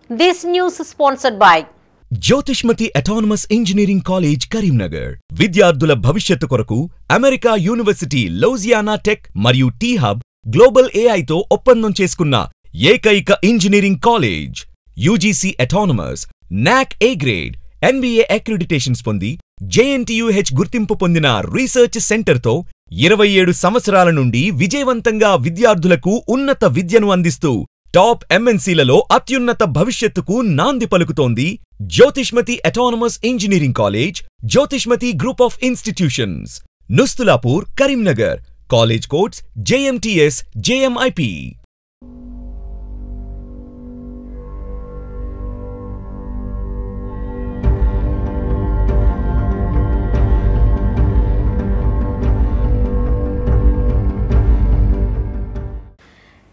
This news is sponsored by Jyothishmathi autonomous engineering college Karimnagar. విద్యార్థుల భవిష్యత్తు కొరకు అమెరికా యూనివర్సిటీ లౌజియానా టెక్ మరియు టీ హబ్ గ్లోబల్ ఏఐతో ఒప్పందం చేసుకున్న ఏకైక ఇంజనీరింగ్ కాలేజ్. యూజీసీ అటానమస్, నాక్ ఏ గ్రేడ్, NBA అక్రిడిటేషన్స్ పొంది JNTUH గుర్తింపు పొందిన రీసెర్చ్ సెంటర్తో 27 సంవత్సరాల నుండి విజయవంతంగా విద్యార్థులకు ఉన్నత విద్యను అందిస్తూ టాప్ MNCలలో అత్యున్నత భవిష్యత్తుకు నాంది పలుకుతోంది Jyothishmathi autonomous engineering college, Jyothishmathi group of institutions, Nustulapur, Karimnagar. College codes JMTS, JMIP.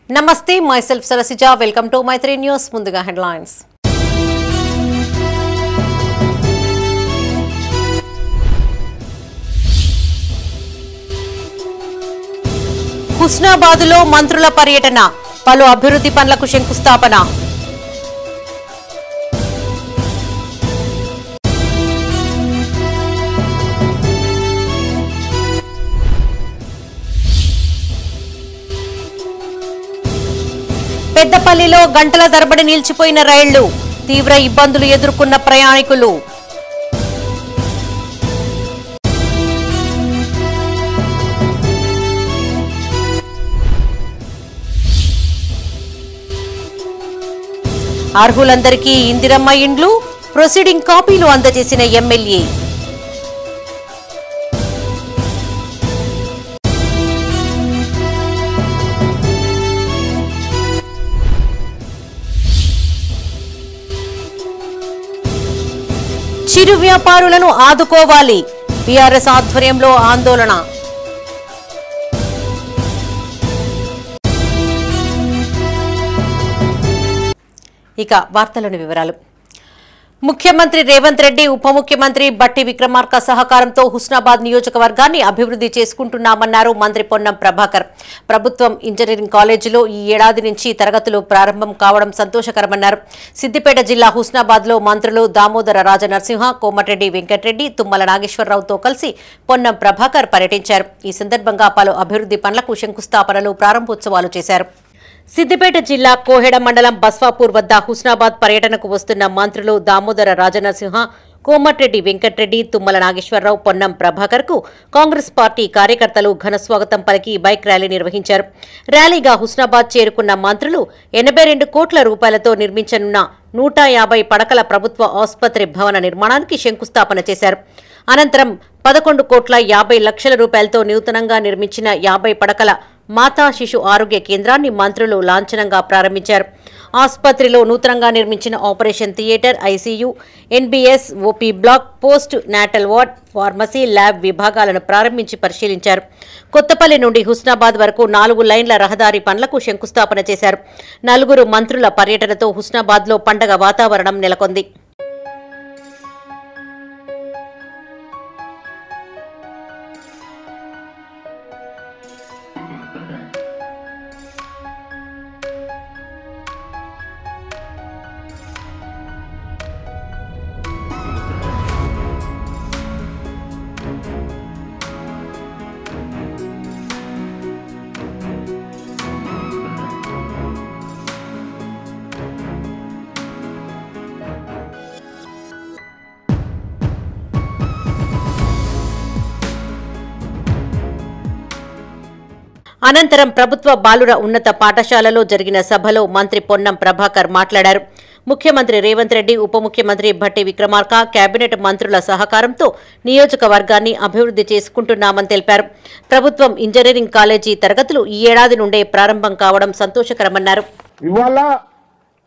Namaste, myself Sarasija. Welcome to my 3 News. Munduga headlines. హుస్నాబాద్లో మంత్రుల పర్యటన, పలు అభివృద్ధి పనులకు శంకుస్థాపన. పెద్దపల్లిలో గంటల తరబడి నిలిచిపోయిన రైళ్లు, తీవ్ర ఇబ్బందులు ఎదుర్కొన్న ప్రయాణికులు. అర్హులందరికీ ఇందిరమ్మ ఇండ్లు, ప్రొసీడింగ్ కాపీలు అందజేసిన ఎమ్మెల్యే. చిరు వ్యాపారులను ఆదుకోవాలి, బీఆర్ఎస్ ఆధ్వర్యంలో ఆందోళన. ఇక వార్తలోని వివరాలు. ముఖ్యమంత్రి రేవంత్ రెడ్డి, ఉప ముఖ్యమంత్రి బట్టి విక్రమార్క సహకారంతో హుస్నాబాద్ నియోజకవర్గాన్ని అభివృద్ధి చేసుకుంటున్నామన్నారు మంత్రి పొన్నం ప్రభాకర్. ప్రభుత్వం ఇంజనీరింగ్ కాలేజీలో ఈ ఏడాది నుంచి తరగతులు ప్రారంభం కావడం సంతోషకరమన్నారు. సిద్దిపేట జిల్లా హుస్నాబాద్లో మంత్రులు దామోదర రాజనరసింహ, కోమటిరెడ్డి వెంకటరెడ్డి, తుమ్మల నాగేశ్వరరావుతో కలిసి పొన్నం ప్రభాకర్ పర్యటించారు. ఈ సందర్భంగా పలు అభివృద్ధి పనులకు శంకుస్థాపనలు, ప్రారంభోత్సవాలు చేశారు. సిద్దిపేట జిల్లా కోహెడ మండలం బస్వాపూర్ వద్ద హుస్నాబాద్ పర్యటనకు వస్తున్న మంత్రులు దామోదర రాజనరసింహ, కోమటిరెడ్డి వెంకటరెడ్డి, తుమ్మల నాగేశ్వరరావు, పొన్నం ప్రభాకర్ కు కాంగ్రెస్ పార్టీ కార్యకర్తలు ఘనస్వాగతం పలికి బైక్ ర్యాలీ నిర్వహించారు. ర్యాలీగా హుస్నాబాద్ చేరుకున్న మంత్రులు 82 కోట్ల రూపాయలతో నిర్మించనున్న 150 పడకల ప్రభుత్వ ఆసుపత్రి భవన నిర్మాణానికి శంకుస్థాపన చేశారు. అనంతరం 11 కోట్ల 50 లక్షల రూపాయలతో నూతనంగా నిర్మించిన 50 పడకల మాతా శిశు ఆరోగ్య కేంద్రాన్ని మంత్రులు లాంఛనంగా ప్రారంభించారు. ఆసుపత్రిలో నూతనంగా నిర్మించిన operation theatre, ICU, NBS, OP block, postnatal ward, pharmacy, lab విభాగాలను ప్రారంభించి పరిశీలించారు. కొత్తపల్లి నుండి హుస్నాబాద్ వరకు 4 లైన్ల రహదారి పనులకు శంకుస్థాపన చేశారు. 4 మంత్రుల పర్యటనతో హుస్నాబాద్లో పండగ వాతావరణం నెలకొంది. అనంతరం ప్రభుత్వ బాలుర ఉన్నత పాఠశాలలో జరిగిన సభలో మంత్రి పొన్నం ప్రభాకర్ మాట్లాడారు. ముఖ్యమంత్రి రేవంత్ రెడ్డి, ఉప ముఖ్యమంత్రి భట్టి విక్రమార్క, కేబినెట్ మంత్రుల సహకారంతో నియోజకవర్గాన్ని అభివృద్ధి చేసుకుంటున్నామని తెలిపారు. ప్రభుత్వం ఇంజనీరింగ్ కాలేజీ తరగతులు ఈ ఏడాది నుండే ప్రారంభం కావడం సంతోషకరమన్నారు. ఇవాళ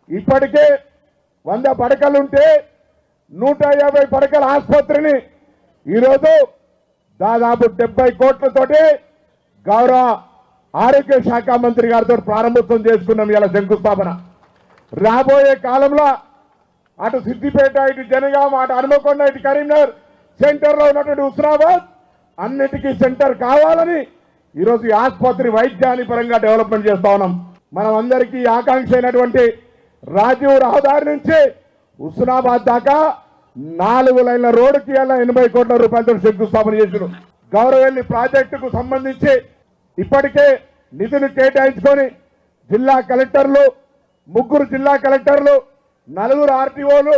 ఇప్పటికే 100 పడకలుంటే 150 పడకల ఆసుపత్రిని ఈరోజు దాదాపు 70 కోట్లతోటి గౌరవ ఆరోగ్య శాఖ మంత్రి గారితో ప్రారంభోత్సవం చేసుకున్నాం. ఇలా శంకుస్థాపన రాబోయే కాలంలో అటు సిద్దిపేట, ఇటు జనగామ, అటు హనుమకొండ, ఇటు కరీంనగర్ సెంటర్లో ఉన్నటువంటి హుస్నాబాద్ అన్నిటికీ సెంటర్ కావాలని ఈరోజు ఈ ఆసుపత్రి వైద్యాన్ని పరంగా డెవలప్మెంట్ చేస్తా ఉన్నాం. మనం అందరికీ ఆకాంక్ష అయినటువంటి రాజీవ్ రహదారి నుంచి హుస్నాబాద్ దాకా 4 లైన్ల రోడ్డుకి 80 కోట్ల రూపాయలతో శంకుస్థాపన చేశారు. గౌరవెల్లి ప్రాజెక్టుకు సంబంధించి ఇప్పటికే నిధులు కేటాయించుకొని జిల్లా కలెక్టర్లు, 3 జిల్లా కలెక్టర్లు, 4 ఆర్టీఓలు,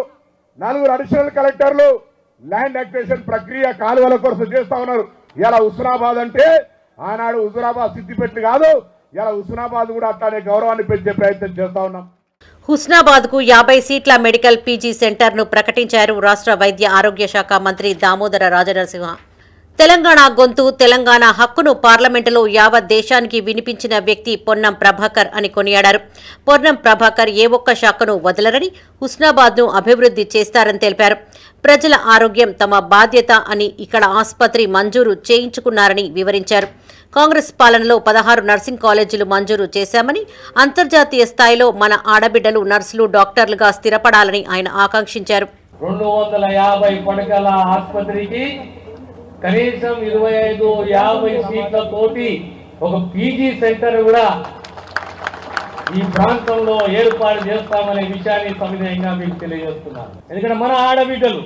4 అడిషనల్ కలెక్టర్లు ల్యాండ్ అక్విజిషన్ ప్రక్రియ కాలువల కోసం చేస్తా ఉన్నారు. ఇలా హుస్నాబాద్ అంటే ఆనాడు హుజురాబాద్ సిద్దిపేట కాదు, ఇలా హుస్నాబాద్ కూడా అట్లానే గౌరవాన్ని పెంచే ప్రయత్నం చేస్తా ఉన్నాం. హుస్నాబాద్ కు 50 సీట్ల మెడికల్ పీజీ సెంటర్ ను ప్రకటించారు రాష్ట్ర వైద్య ఆరోగ్య శాఖ మంత్రి దామోదర రాజనరసింహ. తెలంగాణ గొంతు, తెలంగాణ హక్కును పార్లమెంటులో యావత్ దేశానికి వినిపించిన వ్యక్తి పొన్నం ప్రభాకర్ అని కొనియాడారు. పొన్నం ప్రభాకర్ ఏ ఒక్క శాఖను వదలరని, హుస్నాబాద్ ను అభివృద్ధి చేస్తారని తెలిపారు. ప్రజల ఆరోగ్యం తమ బాధ్యత అని ఇక్కడ ఆసుపత్రి మంజూరు చేయించుకున్నారని వివరించారు. కాంగ్రెస్ పాలనలో 16 నర్సింగ్ కాలేజీలు మంజూరు చేశామని, అంతర్జాతీయ స్థాయిలో మన ఆడబిడ్డలు నర్సులు, డాక్టర్లుగా స్థిరపడాలని ఆయన ఆకాంక్షించారు. 250 పడకల ఆసుపత్రికి కనీసం 25-50 సీట్లతోటి ఒక పీజీ సెంటర్ కూడా ఈ ప్రాంతంలో ఏర్పాటు చేస్తామనే విషయాన్ని సవినయంగా మీకు తెలియజేస్తున్నాను. ఎందుకంటే మన ఆడబిడ్డలు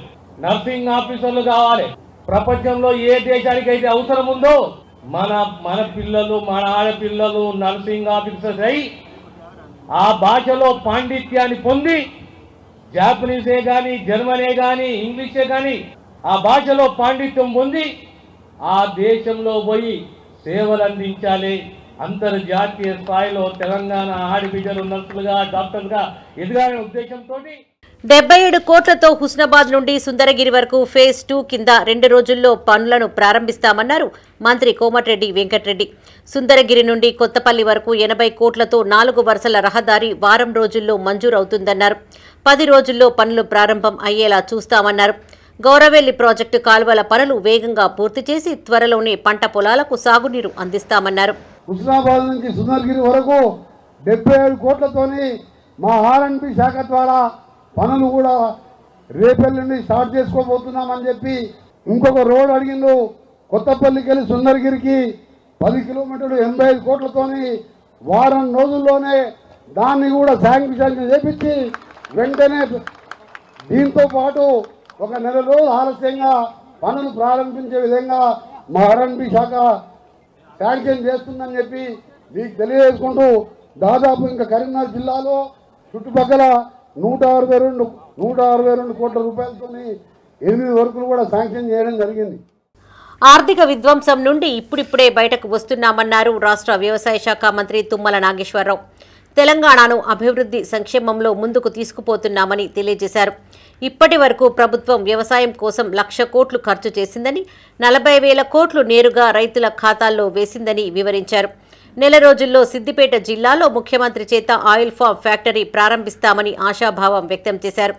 నర్సింగ్ ఆఫీసర్లు కావాలి. ప్రపంచంలో ఏ దేశానికైతే అవసరం ఉందో మన పిల్లలు, మన ఆడపిల్లలు నర్సింగ్ ఆఫీసర్స్ అయి ఆ భాషలో పాండిత్యాన్ని పొంది, జాపనీసే కానీ, జర్మనే కానీ, ఇంగ్లీషే కానీ ఆ భాషలో పాండిత్యం పొంది ఆ దేశంలో పోయి సేవలు అందించాలి. అంతర్జాతీయ స్థాయిలో తెలంగాణ ఆడబిడ్డలు నర్సులుగా, డాక్టర్లుగా ఎదగాలనే ఉద్దేశంతో 77 కోట్లతో హుస్నాబాద్ నుండి సుందరగిరి వరకు ఫేజ్ 2 కింద 2 రోజుల్లో పనులను ప్రారంభిస్తామన్నారు మంత్రి కోమటిరెడ్డి వెంకటరెడ్డి. సుందరగిరి నుండి కొత్తపల్లి వరకు 80 కోట్లతో 4 వరుసల రహదారి వారం రోజుల్లో మంజూరవుతుందన్నారు. 10 రోజుల్లో పనులు ప్రారంభం అయ్యేలా చూస్తామన్నారు. గౌరవెల్లి ప్రాజెక్టు కాలువల పనులు వేగంగా పూర్తి చేసి త్వరలోనే పంట పొలాలకు సాగునీరు అందిస్తామన్నారు. హుస్నాబాద్ నుంచి సుందరగిరి వరకు 77 కోట్లతోని మా ఆర్ఎండ్బి శాఖ ద్వారా పనులు కూడా రేపల్లి నుండి స్టార్ట్ చేసుకోబోతున్నామని చెప్పి ఇంకొక రోడ్ అడిగిండు. కొత్తపల్లికి వెళ్ళి సుందరగిరికి 10 కిలోమీటర్లు 85 కోట్లతోని వారం రోజుల్లోనే దాన్ని కూడా శాంక్షన్ చేపించి వెంటనే దీంతో పాటు 1 నెల రోజులు ఆలస్యంగా పనులు ప్రారంభించే విధంగా మా ఆర్ఎండ్బి శాఖ శాంక్షన్ చేస్తుందని చెప్పి మీకు తెలియజేసుకుంటూ, దాదాపు ఇంకా కరీంనగర్ జిల్లాలో చుట్టుపక్కల 162 కోట్ల రూపాయలతో 8 వర్కులు కూడా శాంక్షన్ చేయడం జరిగింది. ఆర్థిక విధ్వంసం నుండి ఇప్పుడిప్పుడే బయటకు వస్తున్నామన్నారు రాష్ట్ర వ్యవసాయ శాఖ మంత్రి తుమ్మల నాగేశ్వరరావు. తెలంగాణను అభివృద్ధి సంక్షేమంలో ముందుకు తీసుకుపోతున్నామని తెలియజేశారు. ఇప్పటి వరకు ప్రభుత్వం వ్యవసాయం కోసం 1,00,000 కోట్లు ఖర్చు చేసిందని, 40,000 కోట్లు నేరుగా రైతుల ఖాతాల్లో వేసిందని వివరించారు. నెల రోజుల్లో సిద్దిపేట జిల్లాలో ముఖ్యమంత్రి చేత ఆయిల్ ఫామ్ ఫ్యాక్టరీ ప్రారంభిస్తామని ఆశాభావం వ్యక్తం చేశారు.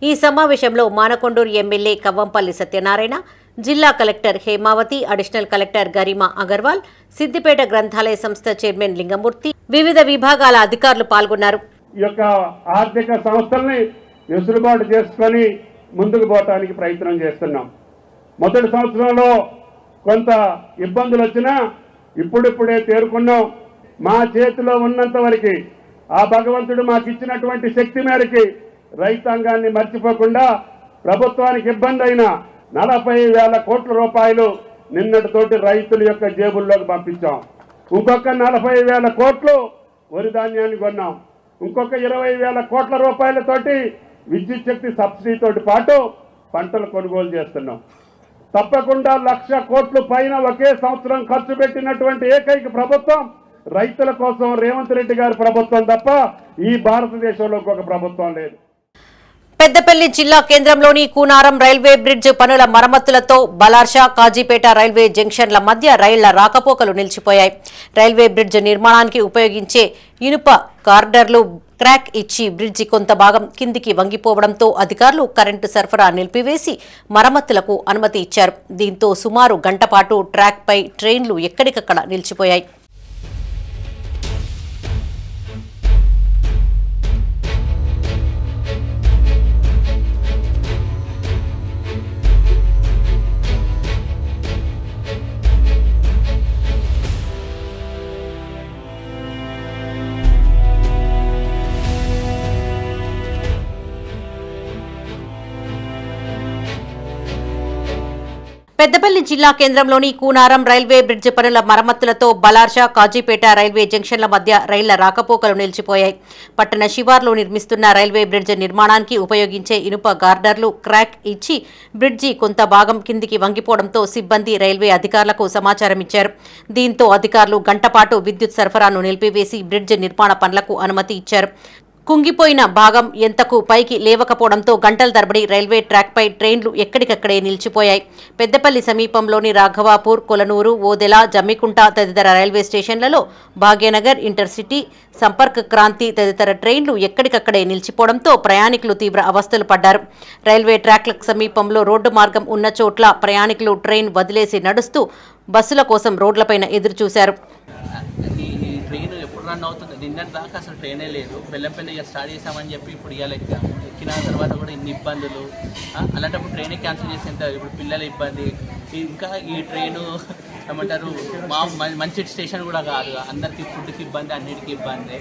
ఈ సమావేశంలో మానకొండూరు ఎమ్మెల్యే కవ్వంపల్లి సత్యనారాయణ, జిల్లా collector Hemavathi, additional collector Garima Agarwal, Siddipet గ్రంథాలయ సంస్థ చైర్మన్ లింగమూర్తి, వివిధ విభాగాల అధికారులు పాల్గొన్నారు. ఈ యొక్క ఆర్థిక సంస్థల్ని వెసులుబాటు చేసుకొని ముందుకు పోవటానికి ప్రయత్నం చేస్తున్నాం. మొదటి సంవత్సరంలో కొంత ఇబ్బందులు వచ్చినా ఇప్పుడిప్పుడే తేరుకున్నాం. మా చేతిలో ఉన్నంత వరకు ఆ భగవంతుడు మాకు ఇచ్చినటువంటి శక్తి మేరకి రైతాంగాన్ని మర్చిపోకుండా ప్రభుత్వానికి ఇబ్బంది అయిన 40,000 కోట్ల రూపాయలు నిన్నటితోటి రైతుల యొక్క జేబుల్లోకి పంపించాం. ఇంకొక 40,000 కోట్లు వరి ధాన్యాన్ని కొన్నాం. ఇంకొక 20,000 కోట్ల రూపాయలతోటి విద్యుత్ శక్తి సబ్సిడీతోటి పాటు పంటలు కొనుగోలు చేస్తున్నాం. తప్పకుండా 1,00,000 కోట్లు పైన ఒకే సంవత్సరం ఖర్చు పెట్టినటువంటి ఏకైక ప్రభుత్వం రైతుల కోసం రేవంత్ రెడ్డి గారి ప్రభుత్వం తప్ప ఈ భారతదేశంలో ఒక ప్రభుత్వం లేదు. పెద్దపల్లి జిల్లా కేంద్రంలోని కూనారం రైల్వే బ్రిడ్జ్ పనుల మరమ్మతులతో బలార్షా, కాజీపేట రైల్వే జంక్షన్ల మధ్య రైళ్ల రాకపోకలు నిలిచిపోయాయి. రైల్వే బ్రిడ్జ్ నిర్మాణానికి ఉపయోగించే ఇనుప కార్డర్లు క్రాక్ ఇచ్చి బ్రిడ్జి కొంత భాగం కిందికి వంగిపోవడంతో అధికారులు కరెంటు సరఫరా నిలిపివేసి మరమ్మతులకు అనుమతి ఇచ్చారు. దీంతో సుమారు గంట పాటు ట్రాక్పై ట్రైన్లు ఎక్కడికక్కడ నిలిచిపోయాయి. పెద్దపల్లి జిల్లా కేంద్రంలోని కూనారం రైల్వే బ్రిడ్జ్ పనుల మరమ్మతులతో బలార్షా కాజీపేట రైల్వే జంక్షన్ల మధ్య రైళ్ల రాకపోకలు నిలిచిపోయాయి. పట్టణ శివార్లో నిర్మిస్తున్న రైల్వే బ్రిడ్జ్ నిర్మాణానికి ఉపయోగించే ఇనుప గార్డర్లు క్రాక్ ఇచ్చి బ్రిడ్జి కొంత భాగం కిందికి వంగిపోవడంతో సిబ్బంది రైల్వే అధికారులకు సమాచారం ఇచ్చారు. దీంతో అధికారులు గంటపాటు విద్యుత్ సరఫరాను నిలిపివేసి బ్రిడ్జ్ నిర్మాణ పనులకు అనుమతి ఇచ్చారు. కుంగిపోయిన భాగం ఎంతకు పైకి లేవకపోవడంతో గంటల తరబడి రైల్వే ట్రాక్పై ట్రైన్లు ఎక్కడికక్కడే నిలిచిపోయాయి. పెద్దపల్లి సమీపంలోని రాఘవాపూర్, కొలనూరు, ఓదెల, జమ్మికుంట తదితర రైల్వే స్టేషన్లలో భాగ్యనగర్, ఇంటర్సిటీ, సంపర్క్ క్రాంతి తదితర ట్రైన్లు ఎక్కడికక్కడే నిలిచిపోవడంతో ప్రయాణికులు తీవ్ర అవస్థలు పడ్డారు. రైల్వే ట్రాక్లకు సమీపంలో రోడ్డు మార్గం ఉన్న చోట్ల ప్రయాణికులు ట్రైన్ వదిలేసి నడుస్తూ బస్సుల కోసం రోడ్లపైన ఎదురుచూశారు. ట్రైన్ ఎప్పుడు రన్ అవుతుంది, నిన్నటి దాకా అసలు ట్రైనే లేదు. బెల్లంపల్లి స్టార్ట్ చేసామని చెప్పి ఇప్పుడు ఇవాళ ఎక్కిన తర్వాత కూడా ఇన్ని ఇబ్బందులు. అలాంటప్పుడు ట్రైనే క్యాన్సిల్ చేసేంత ఇప్పుడు పిల్లల ఇబ్బంది. ఇంకా ఈ ట్రైను ఏమంటారు మంచి స్టేషన్ కూడా కాదు, అందరికి ఫుడ్కి ఇబ్బంది, అన్నిటికీ ఇబ్బంది.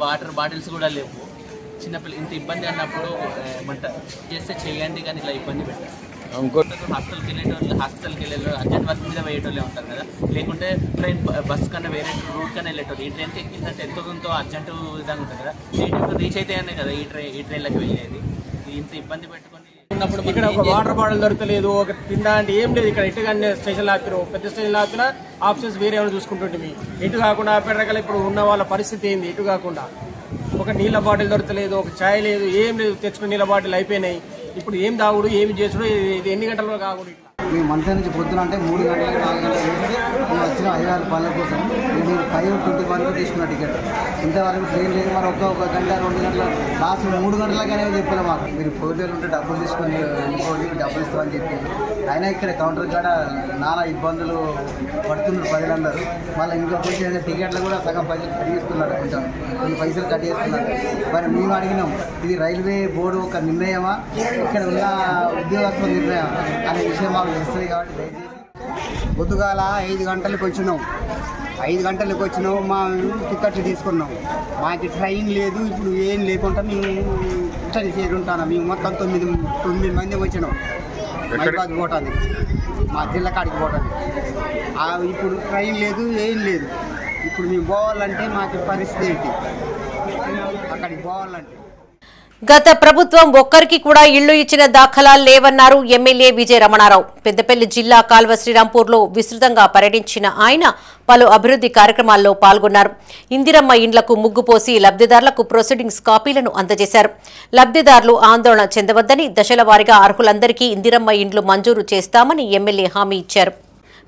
వాటర్ బాటిల్స్ కూడా లేవు. చిన్నపిల్లలు ఇంత ఇబ్బంది అన్నప్పుడు ఏమంటారు చేస్తే చేయండి, కానీ ఇలా ఇబ్బంది పెట్టారు. హాస్టల్కి వెళ్ళేటోళ్ళు అర్జెంట్ వర్క్ మీద వేయటోళ్ళే ఉంటారు కదా, లేకుంటే ట్రైన్ బస్ కన్నా వేరే రూట్ కన్నా వెళ్ళేటోళ్ళు. ఈ ట్రైన్కి ఎక్కిందంటే ఎంతో అర్జెంటు విధంగా ఉంటుంది కదా, రీచ్ అయితే కదా ఈ ట్రైన్లకి వెళ్ళేది. ఇంత ఇబ్బంది పెట్టుకొని ఉన్నప్పుడు ఇక్కడ ఒక వాటర్ బాటిల్ దొరకలేదు, ఒక తిండా అంటే ఏం లేదు. ఇక్కడ ఎటు కానీ స్టేషన్లో ఆపినాం, పెద్ద స్టేషన్లో ఆపినా ఆప్షన్స్ వేరే ఏమైనా చూసుకుంటుంటే ఎటు కాకుండా ఆపేటకల్లా ఇప్పుడు ఉన్న వాళ్ళ పరిస్థితి ఏంది? ఎటు కాకుండా ఒక నీళ్ళ బాటిల్ దొరకలేదు, ఒక ఛాయ్ లేదు, ఏం లేదు. తెచ్చుకున్న నీళ్ళ బాటిల్ అయిపోయినాయి. ఇప్పుడు ఏం తాగుడు, ఏమి చేసుడు, ఇది ఎన్ని గంటల్లో కాకూడదు. మేము మంత్రి నుంచి పొద్దున అంటే 3 గంటలకు 4 గంటలకు వేస్తే మేము వచ్చిన 5-6 పనుల కోసం మేము 5:20 వరకు తీసుకున్న టికెట్. ఇంతవరకు ట్రైన్ లేదు. మరి ఒక గంట 2 గంటల లాస్ట్ 3 గంటలకనే చెప్పారు మాకు, మీరు పోటీలు ఉంటే డబ్బులు తీసుకొని వెళ్ళిపోండి, డబ్బులు ఇస్తామని చెప్పి. అయినా ఇక్కడ కౌంటర్ కాడ నానా ఇబ్బందులు పడుతున్నారు ప్రజలందరూ. మళ్ళీ ఇంకా కొంచెం టికెట్లు కూడా సగం పైసలు కట్టేస్తున్నారు, కొంచెం కొన్ని పైసలు కట్టేస్తున్నారు. మరి మేము అడిగినాం, ఇది రైల్వే బోర్డు ఒక నిర్ణయమా, ఇక్కడ ఉన్న ఉద్యోగస్తుల నిర్ణయం అనే విషయం మాకు తెలుస్తుంది. కాబట్టి దయచేసి పొద్దుగాల 5 గంటలకు వచ్చినాం, 5 గంటలకు వచ్చినాం. మా టికెట్లు తీసుకున్నాం. మాకు ట్రైన్ లేదు, ఇప్పుడు ఏం లేకుండా మేము ఇట్లా చేరుంటాను. మేము మొత్తం 9 మంది వచ్చినాం మైబాద్ పోవటానికి, మా జిల్లా కాడికి పోవటానికి. ఇప్పుడు ట్రైన్ లేదు, ఏం లేదు. ఇప్పుడు మేము పోవాలంటే మాకు పరిస్థితి ఏంటి? అక్కడికి పోవాలంటే గత ప్రభుత్వం ఒక్కరికి కూడా ఇళ్లు ఇచ్చిన దాఖలాలు లేవన్నారు ఎమ్మెల్యే విజయ రమణారావు. పెద్దపల్లి జిల్లా కాల్వ శ్రీరాంపూర్లో విస్తృతంగా పర్యటించిన ఆయన పలు అభివృద్ధి కార్యక్రమాల్లో పాల్గొన్నారు. ఇందిరమ్మ ఇండ్లకు ముగ్గుపోసి లబ్ధిదారులకు ప్రొసీడింగ్స్ కాపీలను అందజేశారు. లబ్ధిదారులు ఆందోళన చెందవద్దని, దశల వారీగా అర్హులందరికీ ఇందిరమ్మ ఇండ్లు మంజూరు చేస్తామని ఎమ్మెల్యే హామీ ఇచ్చారు.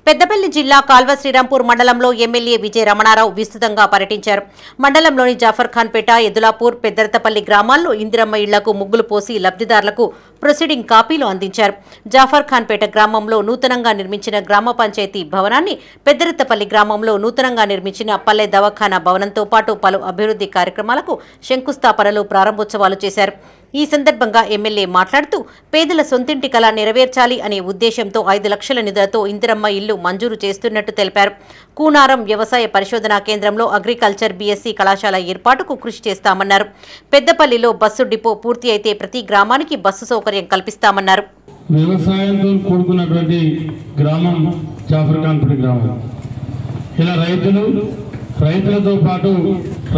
పెద్దపల్లి జిల్లా కాల్వ శ్రీరాంపూర్ మండలంలో ఎమ్మెల్యే విజయ రమణారావు విస్తృతంగా పర్యటించారు. మండలంలోని జాఫర్ఖాన్పేట, ఎదులాపూర్, పెద్దరతపల్లి గ్రామాల్లో ఇందిరమ్మ ఇళ్లకు ముగ్గులు పోసి లబ్ధిదారులకు ప్రొసీడింగ్ కాపీలు అందించారు. జాఫర్ఖాన్పేట గ్రామంలో నూతనంగా నిర్మించిన గ్రామ పంచాయతీ భవనాన్ని, పెద్దరతపల్లి గ్రామంలో నూతనంగా నిర్మించిన పల్లె దవాఖానా భవనంతో పాటు పలు అభివృద్ధి కార్యక్రమాలకు శంకుస్థాపనలు, ప్రారంభోత్సవాలు చేశారు. ఈ సందర్భంగా ఎమ్మెల్యే మాట్లాడుతూ పేదల సొంతింటి కల నెరవేర్చాలి అనే ఉద్దేశంతో 5 లక్షల నిధులతో ఇందిరమ్మ ఇల్లు మంజూరు చేస్తున్నట్టు తెలిపారు. కూనారం వ్యవసాయ పరిశోధనా కేంద్రంలో అగ్రికల్చర్ బీఎస్సీ కళాశాల ఏర్పాటుకు కృషి చేస్తామన్నారు. పెద్దపల్లిలో బస్సు డిపో పూర్తి అయితే ప్రతి గ్రామానికి బస్సు సౌకర్యం కల్పిస్తామన్నారు. వ్యవసాయంతో కూడుకున్నటువంటి గ్రామం జాఫర్ఖాన్పేట గ్రామం. ఇలా రైతులతో పాటు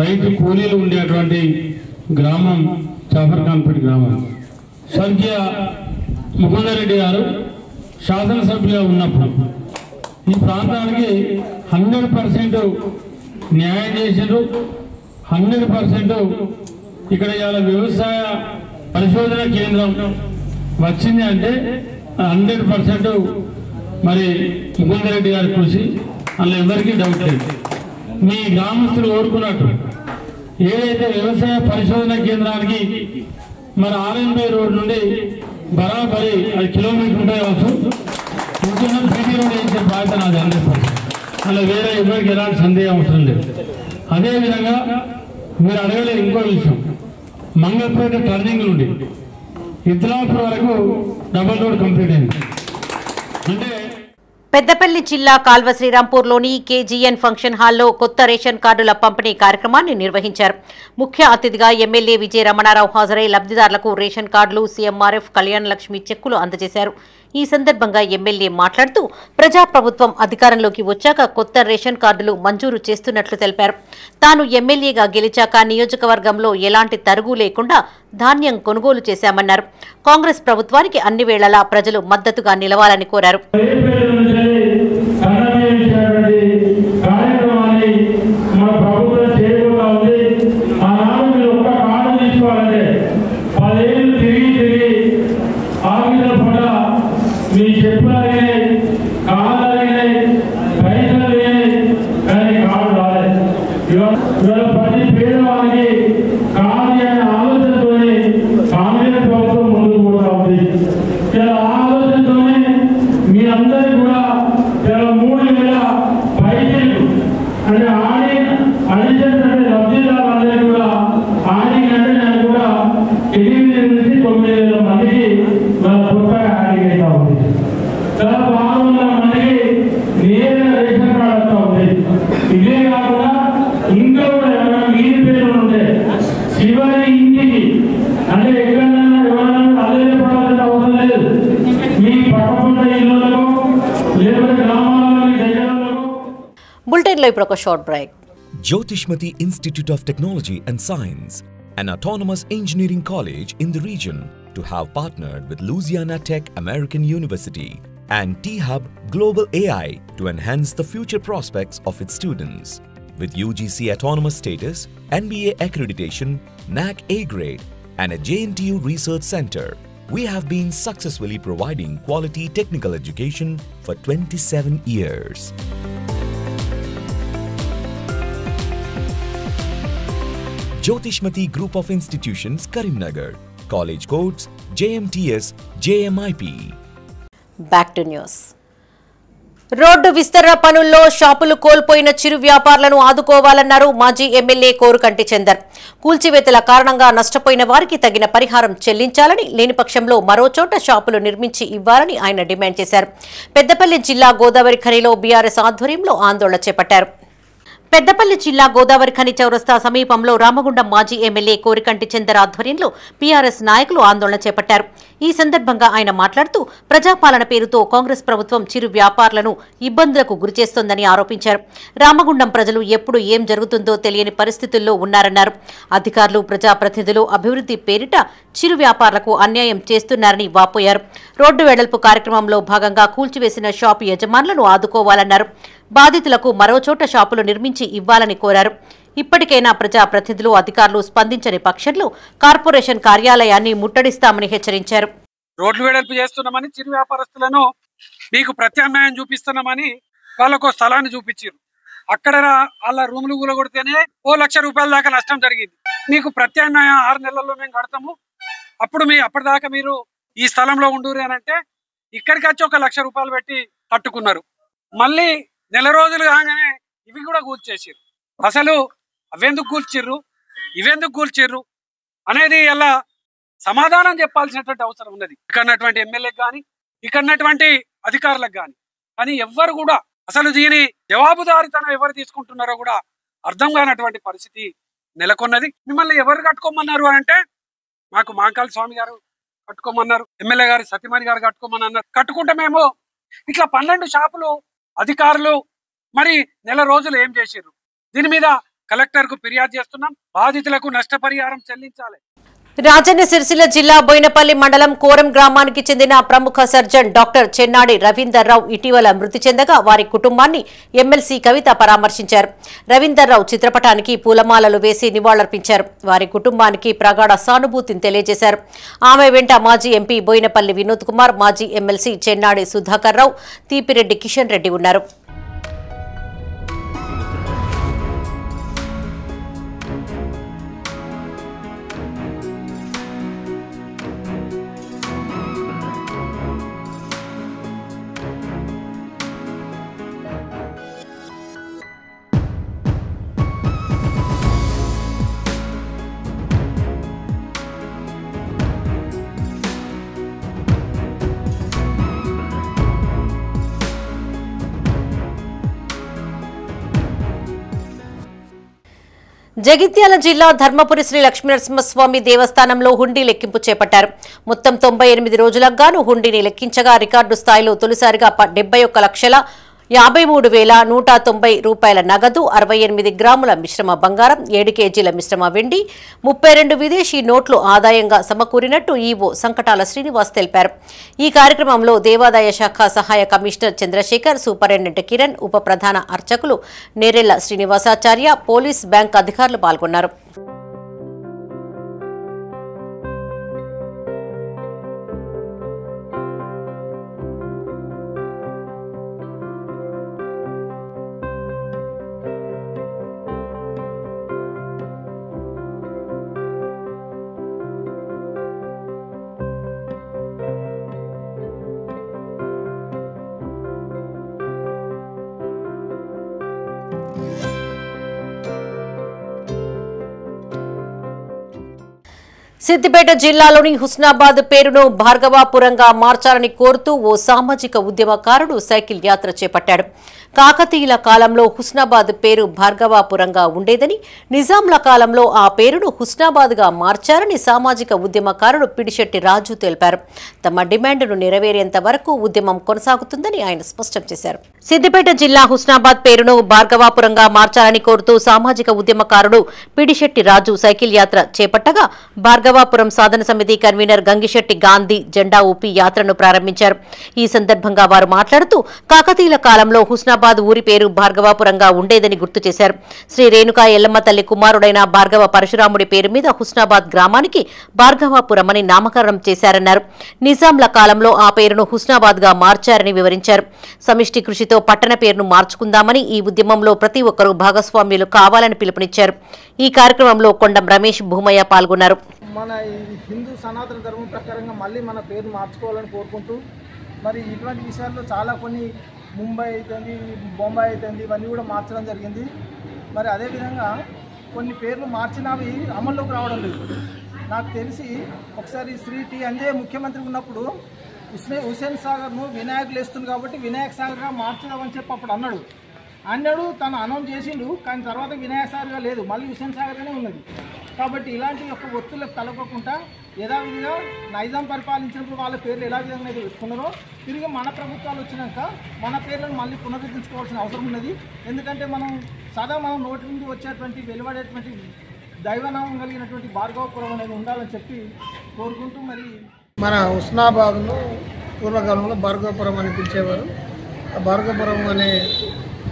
రైతు కూలీలు ఉండేటువంటి గ్రామం జాఫర్ఖాన్పేట గ్రామం. స్వర్గీయ ముకుందరెడ్డి గారు శాసనసభ్యులుగా ఉన్నప్పుడు ఈ ప్రాంతానికి 100% న్యాయం చేసిండ్రు. 100% ఇక్కడ ఇవాళ వ్యవసాయ పరిశోధన కేంద్రం వచ్చింది అంటే 100% మరి ముకుందరెడ్డి గారి కృషి, అందులో ఎవరికీ డౌట్ లేదు. మీ గ్రామస్తులు కోరుకున్నట్టు ఏదైతే వ్యవసాయ పరిశోధన కేంద్రానికి మరి ఆర్ఎన్బై రోడ్ నుండి బరాబరి 5 కిలోమీటర్లు ఉంటాయి కావచ్చు, ముఖ్యంగా బీటీ రోడ్ వేసే బాధ్యత నాది 100%. అలా వేరే ఎవరికి ఎలాంటి సందేహం అవసరం లేదు. అదేవిధంగా మీరు అడగలేదు ఇంకో విషయం, మంగళపేట టర్నింగ్ నుండి ఇద్లాపూర్ వరకు డబుల్ రోడ్ కంప్లీట్ అయింది. అంటే పెద్దపల్లి జిల్లా కాల్వ శ్రీరాంపూర్లోని కేజీఎన్ ఫంక్షన్ హాల్లో కొత్త రేషన్ కార్డుల పంపిణీ కార్యక్రమాన్ని నిర్వహించారు. ముఖ్య అతిథిగా ఎమ్మెల్యే విజయ రమణారావు హాజరై లబ్ధిదారులకు రేషన్ కార్డులు, సీఎంఆర్ఎఫ్, కళ్యాణ లక్ష్మి చెక్కులు అందజేశారు. ఈ సందర్భంగా ఎమ్మెల్యే మాట్లాడుతూ ప్రజాప్రభుత్వం అధికారంలోకి వచ్చాక కొత్త రేషన్ కార్డులు మంజూరు చేస్తున్నట్లు తెలిపారు. తాను ఎమ్మెల్యేగా గెలిచాక నియోజకవర్గంలో ఎలాంటి తరుగు లేకుండా ధాన్యం కొనుగోలు చేశామన్నారు. కాంగ్రెస్ ప్రభుత్వానికి అన్ని వేళలా ప్రజలు మద్దతుగా నిలవాలని కోరారు. బులెటిన్లో ఇప్పుడు ఒక short break. Jyotishmati Institute of Technology and Science, an autonomous engineering college in the region, to have partnered with Louisiana Tech American University and T-Hub Global AI to enhance the future prospects of its students. With UGC autonomous status, NBA accreditation, NAC A grade, and a JNTU research center, we have been successfully providing quality technical education for 27 years. Jyotishmati Group of Institutions, Karimnagar. College codes JMTS, JMIP. Back to news. Road విస్తరణ పనుల్లో షాపులు కోల్పోయిన చిరు వ్యాపారులను ఆదుకోవాలన్నారు మాజీ MLA Korukanti Chander. కూల్చివేతల కారణంగా నష్టపోయిన వారికి తగిన పరిహారం చెల్లించాలని, లేని పక్షంలో మరో చోట షాపులు నిర్మించి ఇవ్వాలని ఆయన డిమాండ్ చేశారు. పెద్దపల్లి జిల్లా గోదావరి ఖనిలో బీఆర్ఎస్ ఆధ్వర్యంలో ఆందోళన చేపట్టారు. పెద్దపల్లి జిల్లా గోదావరి ఖని చౌరస్తా సమీపంలో రామగుండం మాజీ ఎమ్మెల్యే కోరికంటి చందర్ ఆధ్వర్యంలో పీఆర్ఎస్ నాయకులు ఆందోళన చేపట్టారు. ఈ సందర్భంగా ఆయన మాట్లాడుతూ ప్రజాపాలన పేరుతో కాంగ్రెస్ ప్రభుత్వం చిరు వ్యాపారులను ఇబ్బందులకు గురిచేస్తోందని ఆరోపించారు. రామగుండం ప్రజలు ఎప్పుడు ఏం జరుగుతుందో తెలియని పరిస్థితుల్లో ఉన్నారన్నారు. అధికారులు, ప్రజాప్రతినిధులు అభివృద్ధి పేరిట చిరు వ్యాపారులకు అన్యాయం చేస్తున్నారని వాపోయారు. రోడ్డు వెడల్పు కార్యక్రమంలో భాగంగా కూల్చివేసిన షాపు యజమానులను ఆదుకోవాలన్నారు. బాధితులకు మరో చోట షాపులు నిర్మించి ఇవ్వాలని కోరారు. ఇప్పటికైనా ప్రజాప్రతినిధులు, అధికారులు స్పందించని పక్షంలో కార్పొరేషన్ కార్యాలయాన్ని ముట్టడిస్తామని హెచ్చరించారు. రోడ్లు వెడల్పు చేస్తున్నామని చిరు వ్యాపారస్తులను మీకు ప్రత్యామ్నాయం చూపిస్తున్నామని వాళ్ళకు స్థలాన్ని చూపించారు. అక్కడ వాళ్ళ రూములు కూలగొడితేనే ₹1,00,000 దాకా నష్టం జరిగింది. మీకు ప్రత్యామ్నాయం 6 నెలల్లో మేము కడతాము, అప్పుడు అప్పటిదాకా మీరు ఈ స్థలంలో ఉండురు అని అంటే ఇక్కడికి వచ్చి ₹1,00,000 పెట్టి కట్టుకున్నారు. మళ్ళీ నెల రోజులు కాగానే ఇవి కూడా కూల్చేసారు. అసలు అవెందుకు కూల్చిర్రు, ఇవెందుకు కూల్చిర్రు అనేది ఎలా సమాధానం చెప్పాల్సినటువంటి అవసరం ఉన్నది. ఇక్కడటువంటి ఎమ్మెల్యేకి కానీ, ఇక్కడటువంటి అధికారులకు కానీ ఎవ్వరు కూడా అసలు దీని జవాబుదారితనం ఎవరు తీసుకుంటున్నారో కూడా అర్థం కానటువంటి పరిస్థితి నెలకొన్నది. మిమ్మల్ని ఎవరు కట్టుకోమన్నారు అని అంటే మాకు మాంకాళ స్వామి గారు కట్టుకోమన్నారు, ఎమ్మెల్యే గారు సత్యమణి గారు కట్టుకోమన్నారు. కట్టుకుంటే మేము ఇట్లా 12 షాపులు అధికారులు మరి నెల రోజులు ఏం చేసిర్రు? దీని మీద కలెక్టర్ కు ఫిర్యాదు చేస్తున్నాం. బాధితులకు నష్టపరిహారం చెల్లించాలి. రాజన్న సిరిసిల్ల జిల్లా బోయినపల్లి మండలం కోరం గ్రామానికి చెందిన ప్రముఖ సర్జన్ డాక్టర్ చెన్నాడి రవీందర్ రావు ఇటీవల మృతి చెందగా వారి కుటుంబాన్ని ఎమ్మెల్సీ కవిత పరామర్శించారు. రవీందర్ రావు చిత్రపటానికి పూలమాలలు వేసి నివాళులర్పించారు. వారి కుటుంబానికి ప్రగాఢ సానుభూతిని తెలియజేశారు. ఆమె వెంట మాజీ ఎంపీ బోయినపల్లి వినోద్ కుమార్, మాజీ ఎమ్మెల్సీ చెన్నాడి సుధాకర్ రావు, తీపిరెడ్డి కిషన్ రెడ్డి ఉన్నారు. జగిత్యాల జిల్లా ధర్మపురి శ్రీ లక్ష్మీనరసింహస్వామి దేవస్థానంలో హుండీ లెక్కింపు చేపట్టారు. మొత్తం 98 రోజులకు గాను హుండీని లెక్కించగా రికార్డు స్థాయిలో తొలిసారిగా 71,53,190 రూపాయల నగదు, 68 గ్రాముల మిశ్రమ బంగారం, 7 కేజీల మిశ్రమ వెండి, 32 విదేశీ నోట్లు ఆదాయంగా సమకూరినట్టు ఈవో సంకటాల శ్రీనివాస్ తెలిపారు. ఈ కార్యక్రమంలో దేవాదాయ శాఖ సహాయ కమిషనర్ చంద్రశేఖర్, సూపరింటెండెంట్ కిరణ్, ఉప ప్రధాన అర్చకులు నేరెళ్ల శ్రీనివాసాచార్య, పోలీస్ బ్యాంక్ అధికారులు పాల్గొన్నారు. సిద్దిపేట జిల్లాలోని హుస్నాబాద్ పేరును భార్గవాపురంగా మార్చాలని కోరుతూ ఓ సామాజిక ఉద్యమకారుడు సైకిల్ యాత్ర చేపట్టాడు. కాకతీయుల కాలంలో హుస్నాబాద్ పేరు భార్గవాపురంగా ఉండేదని, నిజాంల కాలంలో ఆ పేరును హుస్నాబాద్గా మార్చారని సామాజిక ఉద్యమకారుడు పిడిశెట్టి రాజు తెలిపారు. తమ డిమాండ్ను నెరవేరేంత వరకు ఉద్యమం కొనసాగుతుందని ఆయన స్పష్టం చేశారు. సిద్దిపేట జిల్లా హుస్నాబాద్ పేరును భార్గవాపురంగా మార్చాలని కోరుతూ సామాజిక ఉద్యమకారుడు పిడిశెట్టి రాజు సైకిల్ యాత్ర చేపట్టగా భార్గవాపురం సాధన సమితి కన్వీనర్ గంగిశెట్టి గాంధీ జెండా ఊపి యాత్రను ప్రారంభించారు. ఈ సందర్భంగా వారు మాట్లాడుతూ కాకతీయుల కాలంలో హుస్నాబాద్ ఊరి పేరు భార్గవాపురంగా ఉండేదని గుర్తు చేశారు. శ్రీ రేణుకా ఎల్లమ్మ తల్లి కుమారుడైన భార్గవ పరశురాముడి పేరు మీద హుస్నాబాద్ గ్రామానికి భార్గవాపురం అని నామకరణం చేశారన్నారు. నిజాంల కాలంలో ఆ పేరును హుస్నాబాద్ గా మార్చారని వివరించారు. సమిష్టి కృషితో పట్టణ పేరును మార్చుకుందామని, ఈ ఉద్యమంలో ప్రతి ఒక్కరూ భాగస్వామ్యులు కావాలని పిలుపునిచ్చారు. ఈ కార్యక్రమంలో కొండం రమేష్, భూమయ్య పాల్గొన్నారు. మన హిందూ సనాతన ధర్మం ప్రకారంగా మళ్ళీ మన పేరు మార్చుకోవాలని కోరుకుంటూ, మరి ఇటువంటి విషయాల్లో చాలా కొన్ని ముంబై అవుతుంది, బొంబాయి అవుతుంది, ఇవన్నీ కూడా మార్చడం జరిగింది. మరి అదేవిధంగా కొన్ని పేర్లు మార్చినవి అమల్లోకి రావడం లేదు. నాకు తెలిసి ఒకసారి శ్రీ టి అంజయ్య ముఖ్యమంత్రి ఉన్నప్పుడు హుస్సేన్ సాగర్ను వినాయకులు వేస్తుంది కాబట్టి వినాయక సాగర్గా మార్చుదామని చెప్పి అప్పుడు అన్నాడు. తను అనౌన్స్ చేసిండు, కానీ తర్వాత వినాయక సాగర్గా లేదు, మళ్ళీ హుస్సేన్ సాగర్గానే ఉన్నది. కాబట్టి ఇలాంటి యొక్క ఒత్తులకు తలపకుండా యథావిధిగా నైజాం పరిపాలించినప్పుడు వాళ్ళ పేర్లు ఎలా విధంగా పెట్టుకున్నారో తిరిగి మన ప్రభుత్వాలు వచ్చినాక మన పేర్లను మళ్ళీ పునరుద్ధరించుకోవాల్సిన అవసరం ఉన్నది. ఎందుకంటే మనం నోటి నుండి వచ్చేటువంటి వెలువడేటువంటి దైవనామం కలిగినటువంటి భార్గవపురం అనేది ఉండాలని చెప్పి కోరుకుంటూ, మరి మన హుస్నాబాద్ను పూర్వకాలంలో భార్గవపురం అని పిలిచేవారు. ఆ భార్గవపురం అనే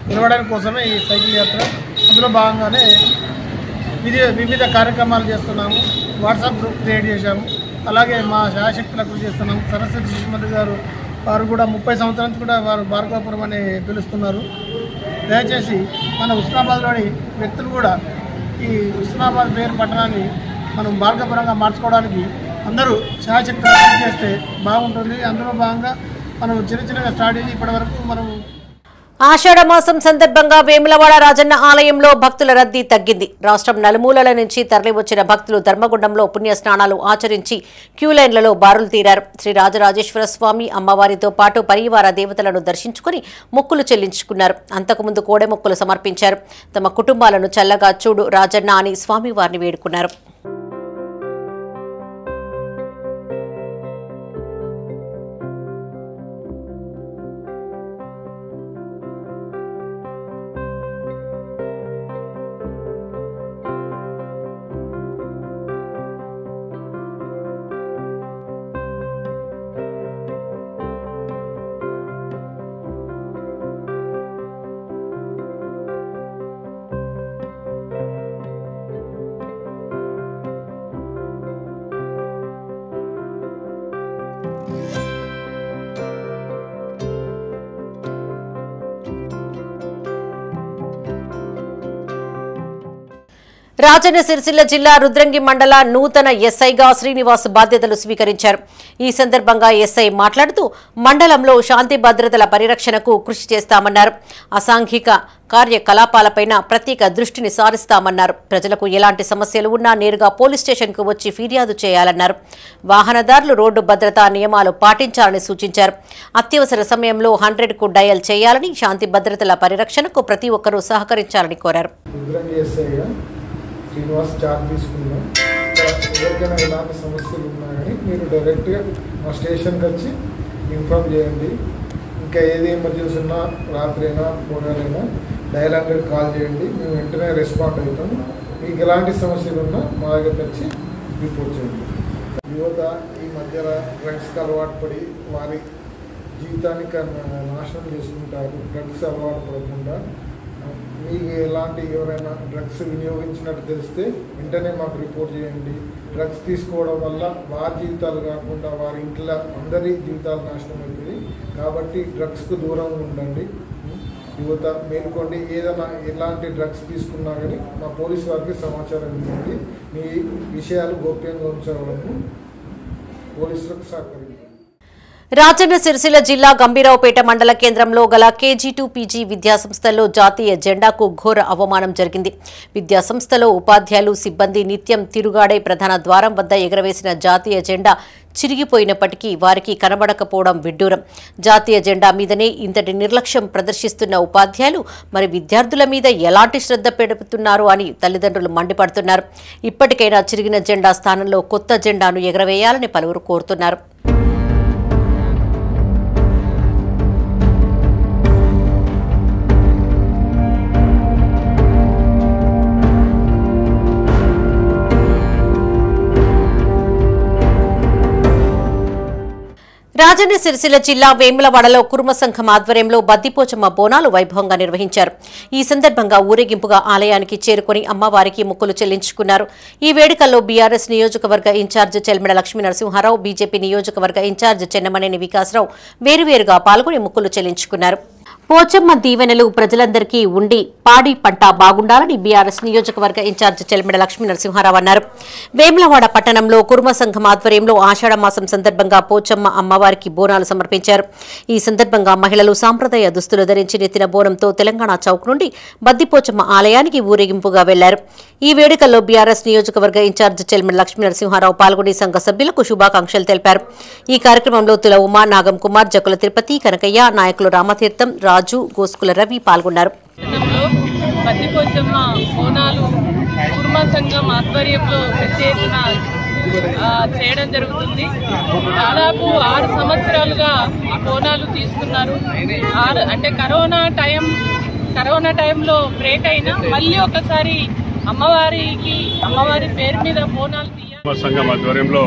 పిలవడానికి కోసమే ఈ సైకిల్ యాత్ర. అందులో భాగంగానే వివిధ కార్యక్రమాలు చేస్తున్నాము. వాట్సాప్ గ్రూప్ క్రియేట్ చేశాము. అలాగే మా శాయశక్తుల కృషి చేస్తున్నాము. సరస్వతి శిశుమంత్రి గారు వారు కూడా 30 సంవత్సరాల నుంచి కూడా వారు భార్గవపురం అని పిలుస్తున్నారు. దయచేసి మన హుస్నాబాద్లోని వ్యక్తులు కూడా ఈ హుస్నాబాద్ పేరు పట్టణాన్ని మనం భార్గవపురంగా మార్చుకోవడానికి అందరూ శాయశక్తుల కృషి చేస్తే బాగుంటుంది. అందులో భాగంగా మనం చిన్నగా స్టార్ట్ చేసి ఇప్పటివరకు మనం ఆషాఢ మాసం సందర్భంగా వేములవాడ రాజన్న ఆలయంలో భక్తుల రద్దీ తగ్గింది. రాష్ట్రం నలుమూలల నుంచి తరలివచ్చిన భక్తులు ధర్మగుండంలో పుణ్యస్నానాలు ఆచరించి క్యూలైన్లలో బారులు తీరారు. శ్రీ రాజరాజేశ్వర స్వామి అమ్మవారితో పాటు పరివార దేవతలను దర్శించుకుని మొక్కులు చెల్లించుకున్నారు. అంతకుముందు కోడెమొక్కులు సమర్పించారు. తమ కుటుంబాలను చల్లగా చూడు రాజన్న అని స్వామివారిని వేడుకున్నారు. రాజన్న సిరిసిల్ల జిల్లా రుద్రంగి మండల నూతన ఎస్ఐగా శ్రీనివాస్ బాధ్యతలు స్వీకరించారు. ఈ సందర్భంగా ఎస్ఐ మాట్లాడుతూ మండలంలో శాంతి భద్రతల పరిరక్షణకు కృషి చేస్తామన్నారు. అసాంఘిక కార్యకలాపాలపైన ప్రత్యేక దృష్టిని సారిస్తామన్నారు. ప్రజలకు ఎలాంటి సమస్యలు ఉన్నా నేరుగా పోలీస్ స్టేషన్కు వచ్చి ఫిర్యాదు చేయాలన్నారు. వాహనదారులు రోడ్డు భద్రతా నియమాలు పాటించాలని సూచించారు. అత్యవసర సమయంలో 100కు డయల్ చేయాలని, శాంతి భద్రతల పరిరక్షణకు ప్రతి ఒక్కరూ సహకరించాలని కోరారు. శ్రీనివాస్ చార్జ్ తీసుకున్నాం. ఎవరికైనా ఎలాంటి సమస్యలు ఉన్నా కానీ మీరు డైరెక్ట్గా మా స్టేషన్కి వచ్చి ఇన్ఫామ్ చేయండి. ఇంకా ఏది ఎమర్జెన్సీ ఉన్నా రాత్రి అయినా పొగలైనా డయల్ 100 కాల్ చేయండి, మేము వెంటనే రెస్పాండ్ అవుతాం. మీకు ఎలాంటి సమస్యలు ఉన్నా మా దగ్గరికి వచ్చి రిపోర్ట్ చేయండి. యువత ఈ మధ్యలో డ్రగ్స్కి అలవాటు పడి వారి జీవితాన్ని నాశనం చేసుకుంటారు. డ్రగ్స్ అలవాటు పడకుండా మీకు ఎలాంటి ఎవరైనా డ్రగ్స్ వినియోగించినట్టు తెలిస్తే వెంటనే మాకు రిపోర్ట్ చేయండి. డ్రగ్స్ తీసుకోవడం వల్ల వారి జీవితాలు కాకుండా వారి ఇంట్లో అందరి జీవితాలు నాశనం అవుతుంది. కాబట్టి డ్రగ్స్కు దూరంగా ఉండండి. యువత మేల్కోండి. ఏదైనా ఎలాంటి డ్రగ్స్ తీసుకున్నా కానీ మా పోలీసు వారికి సమాచారం ఇవ్వండి. మీ విషయాలు గోప్యంగా ఉంచవలను పోలీసులకు సహకరించండి. రాజన్న సిరిసిల్ల జిల్లా గంభీరావుపేట మండల కేంద్రంలో గల KG2 PG విద్యాసంస్థల్లో జాతీయ జెండాకు ఘోర అవమానం జరిగింది. విద్యాసంస్థలో ఉపాధ్యాయులు సిబ్బంది నిత్యం తిరుగాడే ప్రధాన ద్వారం వద్ద ఎగరవేసిన జాతీయ జెండా చిరిగిపోయినప్పటికీ వారికి కనబడకపోవడం విడ్డూరం. జాతీయ జెండా మీదనే ఇంతటి నిర్లక్ష్యం ప్రదర్శిస్తున్న ఉపాధ్యాయులు మరి విద్యార్థుల మీద ఎలాంటి శ్రద్ధ పెడుతున్నారు అని తల్లిదండ్రులు మండిపడుతున్నారు. ఇప్పటికైనా చిరిగిన జెండా స్థానంలో కొత్త జెండాను ఎగరవేయాలని పలువురు కోరుతున్నారు. రాజన్న సిరిసిల్ల జిల్లా వేములవాడలో కుర్మ సంఘం ఆధ్వర్యంలో బద్దిపోచమ్మ బోనాలు వైభవంగా నిర్వహించారు. ఈ సందర్భంగా ఊరేగింపుగా ఆలయానికి చేరుకుని అమ్మవారికి మొక్కులు చెల్లించుకున్నారు. ఈ వేడుకల్లో బీఆర్ఎస్ నియోజకవర్గ ఇన్ఛార్జ్ చెల్మెడ లక్ష్మీ నరసింహారావు, బీజేపీ నియోజకవర్గ ఇన్ఛార్జ్ చెన్నమనేని వికాసరావు వేరువేరుగా పాల్గొని మొక్కులు చెల్లించుకున్నారు. పోచమ్మ దీవెనలు ప్రజలందరికీ ఉండి పాడి పంట బాగుండాలని బీఆర్ఎస్ నియోజకవర్గ ఇన్ఛార్జ్ చెల్మెడ లక్ష్మీ నరసింహారావు అన్నారు. వేములవాడ పట్టణంలో కుర్మ సంఘం ఆధ్వర్యంలో ఆషాఢ మాసం సందర్భంగా పోచమ్మ అమ్మవారికి బోనాలు సమర్పించారు. ఈ సందర్భంగా మహిళలు సాంప్రదాయ దుస్తులు ధరించి నెత్తిన బోనంతో తెలంగాణ చౌక్ నుండి బద్దిపోచమ్మ ఆలయానికి ఊరేగింపుగా వెళ్లారు. ఈ వేడుకల్లో బీఆర్ఎస్ నియోజకవర్గ ఇన్ఛార్జ్ చెల్మెడ లక్ష్మీ నరసింహారావు పాల్గొని సంఘ సభ్యులకు శుభాకాంక్షలు తెలిపారు. ఈ కార్యక్రమంలో తుల ఉమా, నాగం కుమార్, జకుల తిరుపతి, కనకయ్య, నాయకులు రామతీర్థం, రాజు, గోస్కుల రవి పాల్గొన్నారు. బద్దిపోచమ్మ బోనాలు కుర్మ సంఘం ఆధ్వర్యంలో పెద్ద ఎత్తున చేయడం జరుగుతుంది. దాదాపు 6 సంవత్సరాలుగా ఈ బోనాలు తీస్తున్నారు. అంటే కరోనా టైంలో బ్రేక్ అయినా మళ్ళీ ఒకసారి అమ్మవారి పేరు మీద బోనాలు కుర్మ సంఘం ఆధ్వర్యంలో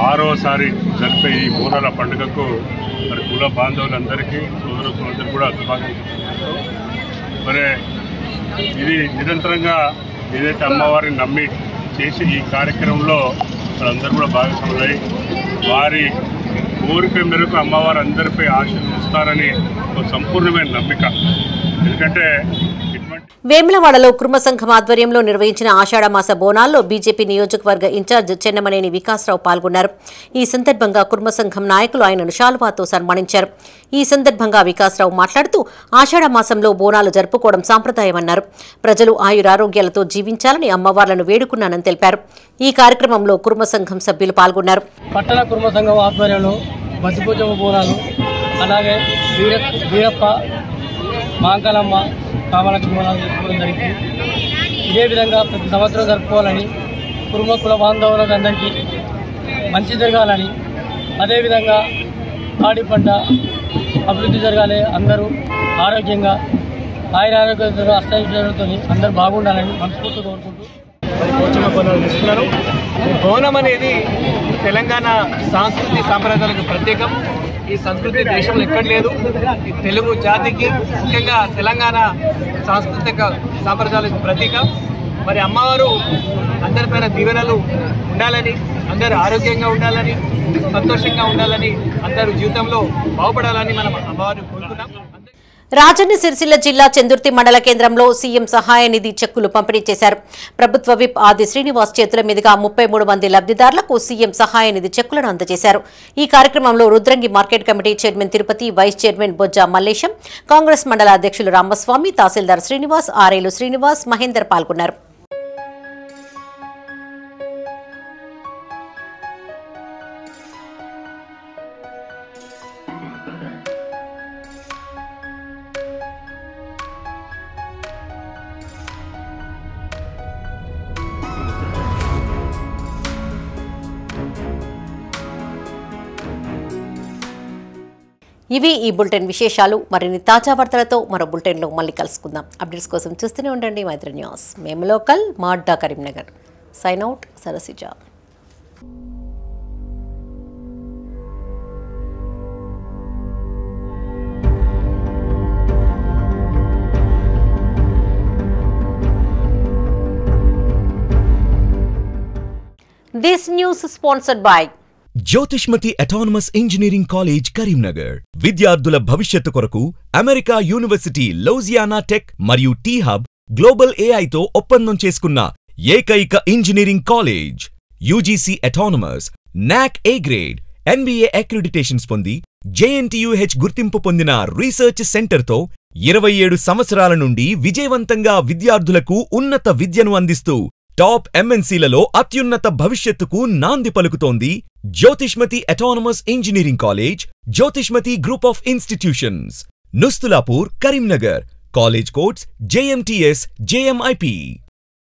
6వసారి జరిపే ఈ బోనాల పండుగకు మరి కుల బాంధవులందరికీ సోదరులందరికీ కూడా శుభాకాంక్షలు. మరి ఇది నిరంతరంగా ఏదైతే అమ్మవారిని నమ్మి చేసి ఈ కార్యక్రమంలో వాళ్ళందరూ కూడా భాగస్వాములై వారి కోరిక మేరకు అమ్మవారు అందరిపై ఆశీర్వదిస్తారని ఒక సంపూర్ణమైన నమ్మిక. ఎందుకంటే వేములవాడలో కుర్మ సంఘం ఆధ్వర్యంలో నిర్వహించిన ఆషాఢమాస బోనాల్లో బీజేపీ నియోజకవర్గ ఇన్ఛార్జ్ చెన్నమనేని వికాసరావు పాల్గొన్నారు. ఈ సందర్భంగా కుర్మ సంఘం నాయకులు ఆయనను శాలువాతో సన్మానించారు. ఈ సందర్భంగా వికాసరావు మాట్లాడుతూ ఆషాఢమాసంలో బోనాలు జరుపుకోవడం సాంప్రదాయమన్నారు. ప్రజలు ఆయురారోగ్యాలతో జీవించాలని అమ్మవార్లను వేడుకున్నానని తెలిపారు. ఈ కార్యక్రమంలో కుర్మ సంఘం సభ్యులు పాల్గొన్నారు. పట్టణ కుర్మ సంఘం ఆధ్వర్యంలో బద్దిపోచమ్మ బోనాలు, అలాగే వీరప్ప, మాంకలమ్మ, కామలకి బోనాలు జరుపుకోవడం జరిగింది. ఇదే విధంగా ప్రతి సంవత్సరం జరుపుకోవాలని, కుర్మ కుల బాంధవులకు అందరికీ మంచి జరగాలని, అదేవిధంగా పాడి పంట అభివృద్ధి జరగాలి, అందరూ ఆరోగ్యంగా ఆయురారోగ్యంతో అష్టైశ్వర్యాలతో అందరూ బాగుండాలని మనస్ఫూర్తిగా కోరుకుంటూ పోచమ్మ బోనాలు చేస్తున్నారు. బోనం అనేది తెలంగాణ సాంస్కృతిక సాంప్రదాయాలకు ప్రత్యేకం. ఈ సంస్కృతి దేశంలో ఎక్కడ లేదు. ఈ తెలుగు జాతికి, ముఖ్యంగా తెలంగాణ సాంస్కృతిక సాంప్రదాయాలకు ప్రతీక. మరి అమ్మవారు అందరిపైన దీవెనలు ఉండాలని, అందరూ ఆరోగ్యంగా ఉండాలని, సంతోషంగా ఉండాలని, అందరూ జీవితంలో బాగుపడాలని మనం అమ్మవారిని కోరుకున్నాం. రాజన్న సిరిసిల్ల జిల్లా చందుర్తి మండల కేంద్రంలో సీఎం సహాయ నిధి చెక్కులు పంపిణీ చేశారు. ప్రభుత్వ విప్ ఆది శ్రీనివాస్ చేతుల మీదుగా 33 మంది లబ్ధిదారులకు సీఎం సహాయ నిధి చెక్కులను అందజేశారు. ఈ కార్యక్రమంలో Rudrangi market committee chairman Tirupati, vice chairman Bojja Mallesham, Congress మండల అధ్యక్షులు రామస్వామి, తహసీల్దార్ శ్రీనివాస్, ఆర్ఐలు శ్రీనివాస్, మహేందర్ పాల్గొన్నారు. ఇవి ఈ బులెటిన్ విశేషాలు. మరిన్ని తాజా వార్తలతో మరో బులెటిన్లో మళ్ళీ కలుసుకుందాం. అప్డేట్స్ కోసం చూస్తూనే ఉండండి మైత్రి న్యూస్. మేము లోకల్, మా అడ్డా Karimnagar. Sign out, Sarasija. This news is sponsored by Jyothishmathi autonomous engineering college Karimnagar. విద్యార్థుల భవిష్యత్తు కొరకు అమెరికా యూనివర్సిటీ లౌజియానా టెక్ మరియు టీ హబ్ గ్లోబల్ ఏఐతో ఒప్పందం చేసుకున్న ఏకైక ఇంజనీరింగ్ కాలేజ్. యూజీసీ అటానమస్, నాక్ ఏ గ్రేడ్, NBA అక్రిడిటేషన్స్ పొంది JNTUH గుర్తింపు పొందిన రీసెర్చ్ సెంటర్తో 27 సంవత్సరాల నుండి విజయవంతంగా విద్యార్థులకు ఉన్నత విద్యను అందిస్తూ టాప్ MNCలలో అత్యున్నత భవిష్యత్తుకు నాంది పలుకుతోంది Jyothishmathi autonomous engineering college, Jyothishmathi group of institutions, Nustulapur, Karimnagar. College codes JMTS, JMIP.